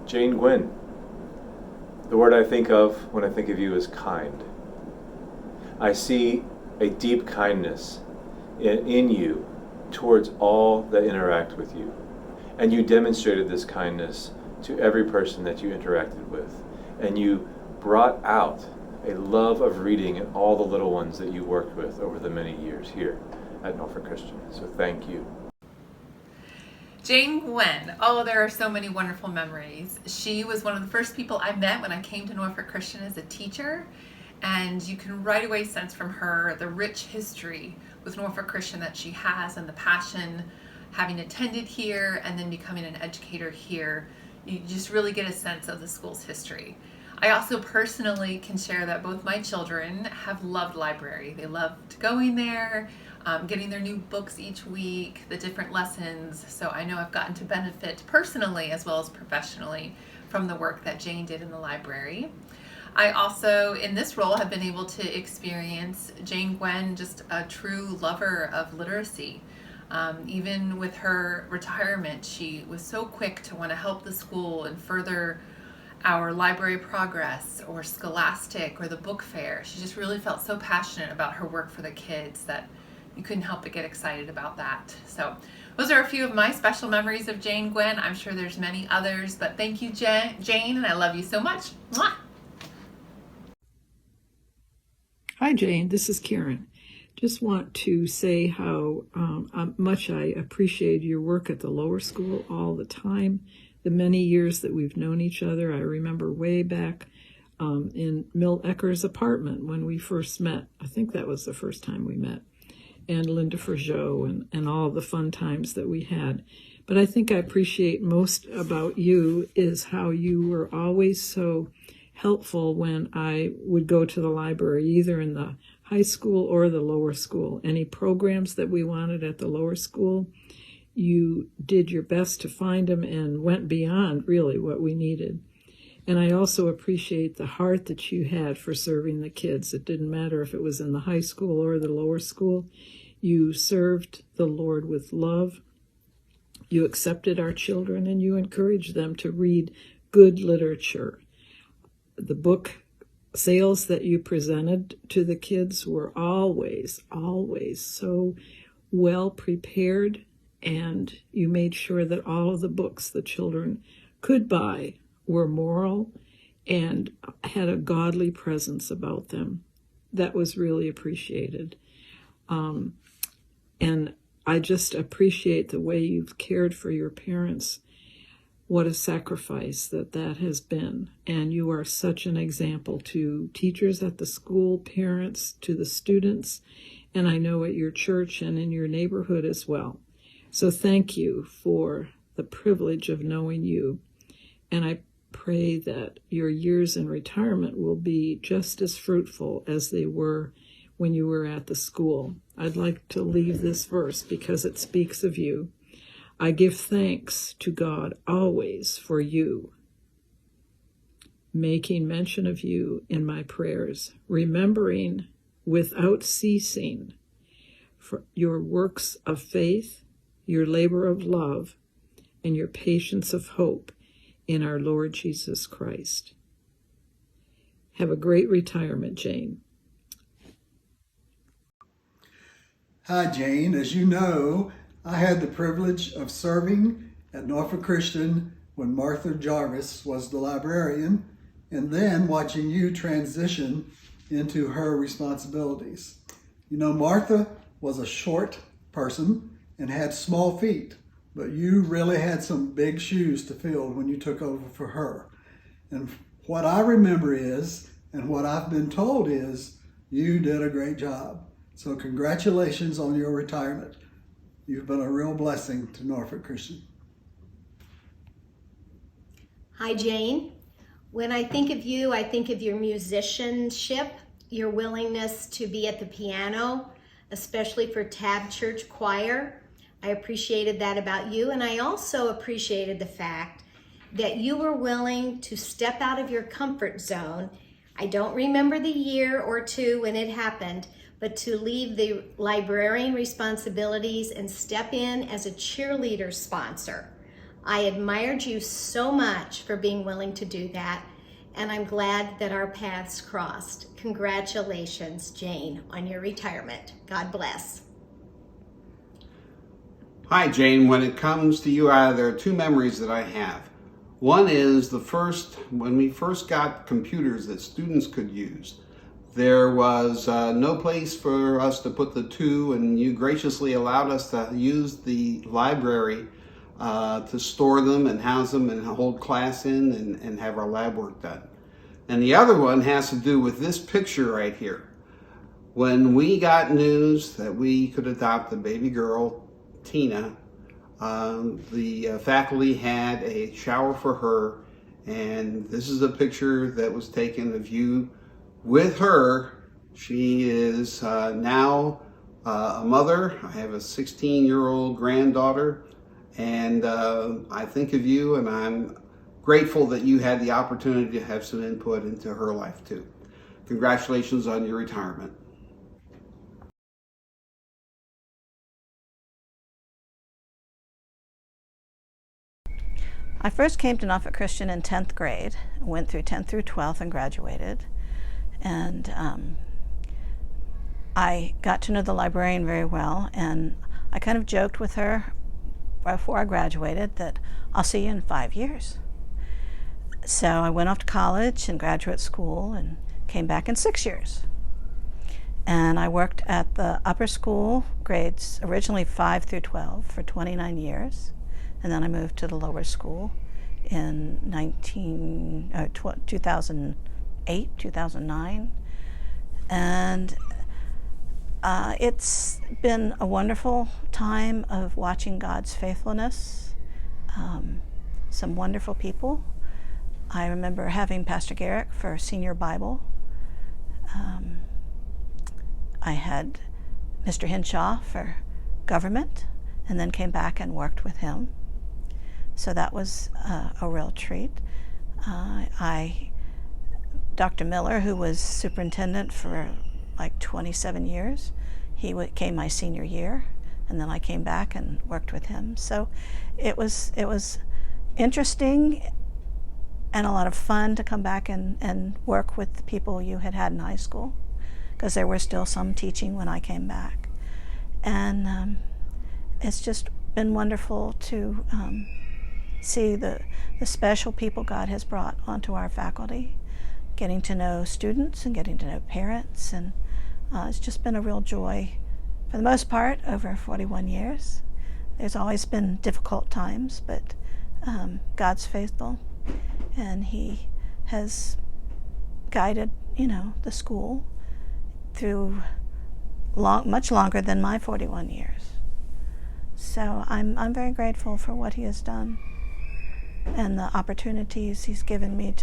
Jane Gwynn. The word I think of when I think of you is kind. I see a deep kindness in you towards all that interact with you. And you demonstrated this kindness to every person that you interacted with. And you brought out a love of reading in all the little ones that you worked with over the many years here at Norfolk Christian. So thank you. Jane Gwynn. Oh, there are so many wonderful memories. She was one of the first people I met when I came to Norfolk Christian as a teacher, and you can right away sense from her the rich history with Norfolk Christian that she has and the passion having attended here and then becoming an educator here. You just really get a sense of the school's history. I also personally can share that both my children have loved library. They loved going there, getting their new books each week, the different lessons. So I know I've gotten to benefit personally as well as professionally from the work that Jane did in the library. I also, in this role, have been able to experience Jane Gwynn, just a true lover of literacy. Even with her retirement, she was so quick to want to help the school and further our library progress or Scholastic or the book fair. She just really felt so passionate about her work for the kids that you couldn't help but get excited about that. So those are a few of my special memories of Jane Gwynn. I'm sure there's many others, but thank you, Jane, and I love you so much. Mwah! Hi, Jane. This is Karen. Just want to say how much I appreciate your work at the lower school all the time. The many years that we've known each other. I remember way back in Mill Ecker's apartment when we first met. I think that was the first time we met. And Linda Forgeot and all the fun times that we had. But I think I appreciate most about you is how you were always so helpful when I would go to the library, either in the high school or the lower school. Any programs that we wanted at the lower school, you did your best to find them and went beyond really what we needed. And I also appreciate the heart that you had for serving the kids. It didn't matter if it was in the high school or the lower school. You served the Lord with love. You accepted our children and you encouraged them to read good literature. The book sales that you presented to the kids were always so well prepared, and you made sure that all of the books the children could buy were moral and had a godly presence about them. That was really appreciated. And I just appreciate the way you've cared for your parents. What a sacrifice that has been. And you are such an example to teachers at the school, parents, to the students, and I know at your church and in your neighborhood as well. So thank you for the privilege of knowing you. And I pray that your years in retirement will be just as fruitful as they were when you were at the school. I'd like to leave this verse because it speaks of you. I give thanks to God always for you, making mention of you in my prayers, remembering without ceasing for your works of faith, your labor of love, and your patience of hope in our Lord Jesus Christ. Have a great retirement, Jane. Hi, Jane. As you know, I had the privilege of serving at Norfolk Christian when Martha Jarvis was the librarian, and then watching you transition into her responsibilities. You know, Martha was a short person and had small feet, but you really had some big shoes to fill when you took over for her. And what I remember is, and what I've been told is, you did a great job. So congratulations on your retirement. You've been a real blessing to Norfolk Christian. Hi, Jane. When I think of you, I think of your musicianship, your willingness to be at the piano, especially for Tab Church Choir. I appreciated that about you, and I also appreciated the fact that you were willing to step out of your comfort zone. I don't remember the year or two when it happened, but to leave the librarian responsibilities and step in as a cheerleader sponsor. I admired you so much for being willing to do that, and I'm glad that our paths crossed. Congratulations, Jane, on your retirement. God bless. Hi, Jane. When it comes to you, there are two memories that I have. One is when we first got computers that students could use. There was no place for us to put the two, and you graciously allowed us to use the library to store them and house them and hold class in and have our lab work done. And the other one has to do with this picture right here. When we got news that we could adopt a baby girl, Tina, the faculty had a shower for her, and this is a picture that was taken of you with her. She is now a mother. I have a 16-year-old granddaughter, and I think of you, and I'm grateful that you had the opportunity to have some input into her life too. Congratulations on your retirement. I first came to Norfolk Christian in 10th grade, went through 10th through 12th and graduated. And I got to know the librarian very well, and I kind of joked with her before I graduated that I'll see you in 5 years. So I went off to college and graduate school and came back in 6 years. And I worked at the upper school, grades originally 5 through 12, for 29 years. And then I moved to the lower school in 2008, 2009. And it's been a wonderful time of watching God's faithfulness. Some wonderful people. I remember having Pastor Garrick for Senior Bible. I had Mr. Hinshaw for government, and then came back and worked with him. So that was a real treat. Dr. Miller, who was superintendent for like 27 years, he came my senior year, and then I came back and worked with him. So it was interesting and a lot of fun to come back and work with the people you had in high school, because there were still some teaching when I came back. And it's just been wonderful to see the special people God has brought onto our faculty, getting to know students and getting to know parents, and it's just been a real joy for the most part over 41 years. There's always been difficult times, but God's faithful, and He has guided, the school through much longer than my 41 years. So I'm very grateful for what He has done and the opportunities He's given me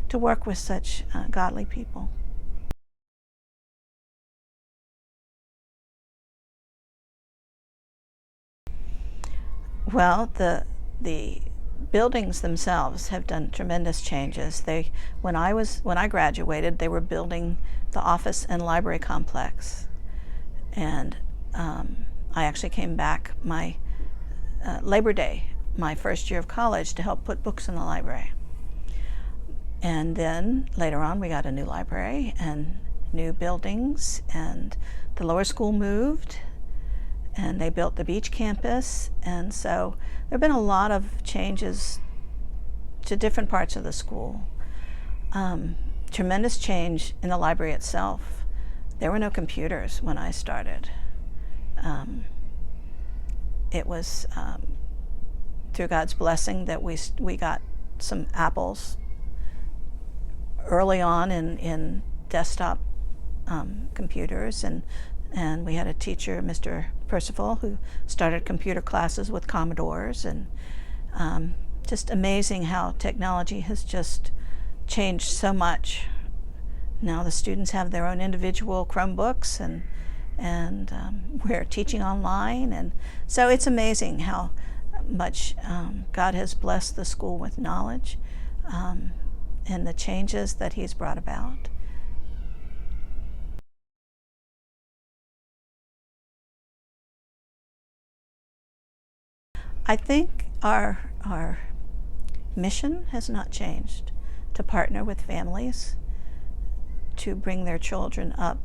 to work with such godly people. Well, the buildings themselves have done tremendous changes. When I graduated, they were building the office and library complex, and I actually came back my Labor Day, my first year of college, to help put books in the library. And then later on we got a new library and new buildings, and the lower school moved, and they built the beach campus, and so there have been a lot of changes to different parts of the school. Tremendous change in the library itself. There were no computers when I started. It was through God's blessing that we got some Apples early on in desktop computers, and we had a teacher, Mr. Percival, who started computer classes with Commodores, and just amazing how technology has just changed so much. Now the students have their own individual Chromebooks, and we're teaching online, and so it's amazing how much God has blessed the school with knowledge and the changes that He's brought about. I think our mission has not changed, to partner with families to bring their children up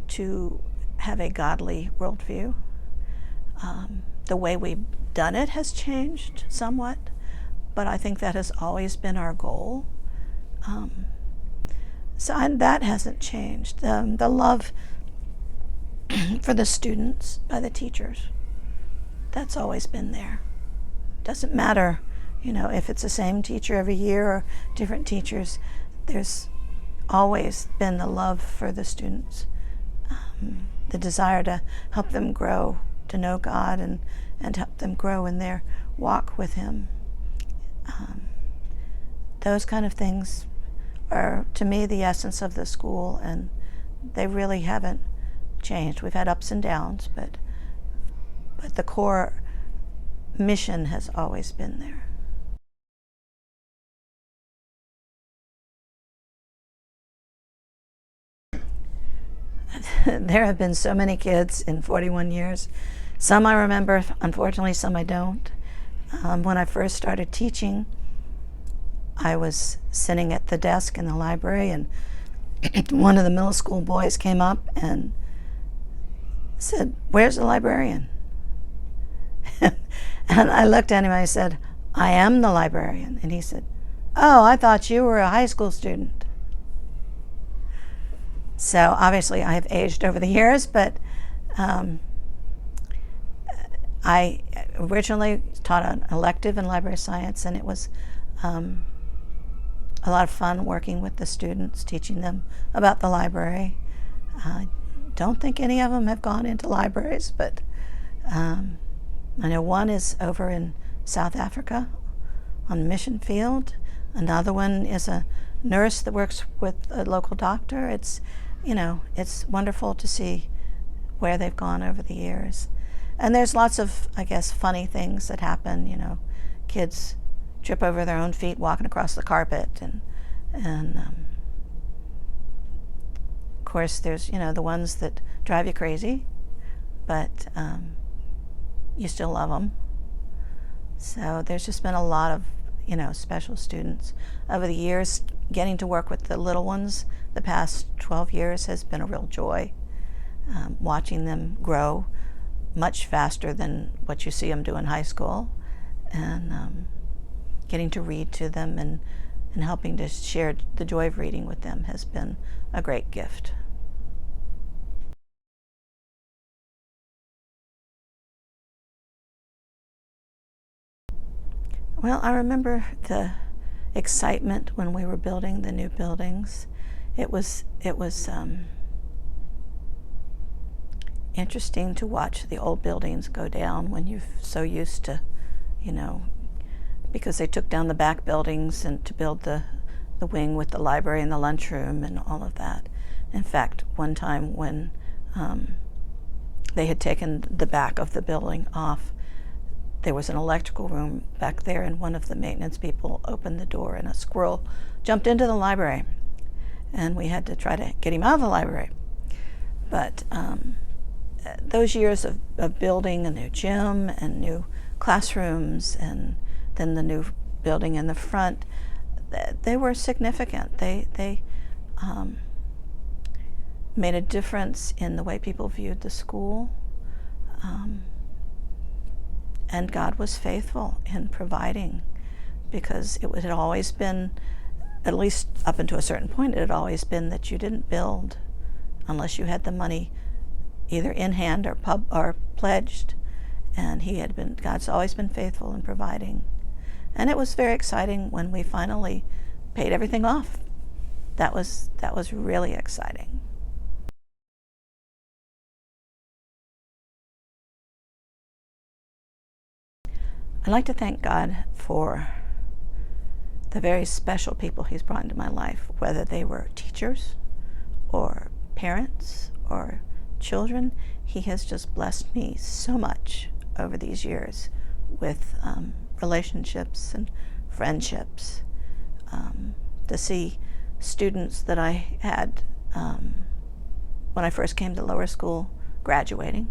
to have a godly worldview. The way we've done it has changed somewhat, but I think that has always been our goal. And that hasn't changed. The love for the students by the teachers, that's always been there. Doesn't matter, if it's the same teacher every year or different teachers, there's always been the love for the students, the desire to help them grow, to know God and help them grow in their walk with Him. Those kind of things are, to me, the essence of the school, and they really haven't changed. We've had ups and downs, but the core mission has always been there. There have been so many kids in 41 years. Some I remember, unfortunately, some I don't. When I first started teaching, I was sitting at the desk in the library, and one of the middle school boys came up and said, "Where's the librarian?" And I looked at him and I said, "I am the librarian." And he said, "Oh, I thought you were a high school student." So obviously I have aged over the years, but I originally taught an elective in library science, and it was a lot of fun working with the students, teaching them about the library. I don't think any of them have gone into libraries, but I know one is over in South Africa on the mission field. Another one is a nurse that works with a local doctor. It's wonderful to see where they've gone over the years. And there's lots of, I guess, funny things that happen. Kids trip over their own feet walking across the carpet, and of course there's the ones that drive you crazy, but you still love them. So there's just been a lot of special students over the years. Getting to work with the little ones the past 12 years has been a real joy. Watching them grow much faster than what you see them do in high school, and getting to read to them and helping to share the joy of reading with them has been a great gift. Well, I remember the excitement when we were building the new buildings. It was interesting to watch the old buildings go down when you're so used to, because they took down the back buildings and to build the wing with the library and the lunchroom and all of that. In fact, one time when they had taken the back of the building off, there was an electrical room back there, and one of the maintenance people opened the door and a squirrel jumped into the library, and we had to try to get him out of the library. But those years of building a new gym and new classrooms, and then the new building in the front, they were significant. They made a difference in the way people viewed the school. And God was faithful in providing, because it had always been, at least up until a certain point, it had always been that you didn't build unless you had the money either in hand or pledged. And God's always been faithful in providing. And it was very exciting when we finally paid everything off. That was really exciting. I'd like to thank God for the very special people He's brought into my life, whether they were teachers or parents or children. He has just blessed me so much over these years with relationships and friendships. To see students that I had when I first came to lower school graduating.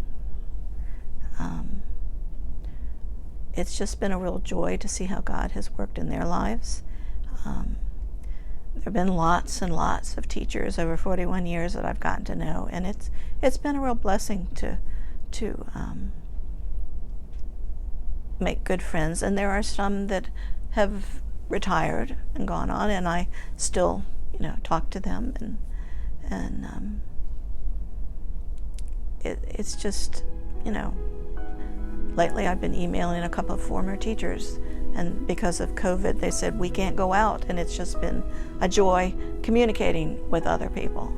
it's just been a real joy to see how God has worked in their lives. There have been lots and lots of teachers over 41 years that I've gotten to know, and it's been a real blessing to make good friends. And there are some that have retired and gone on, and I still, talk to them, and it's just, lately I've been emailing a couple of former teachers, and because of COVID, they said we can't go out, and it's just been a joy communicating with other people.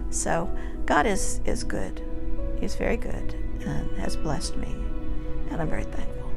So God is good. He's very good and has blessed me, and I'm very thankful.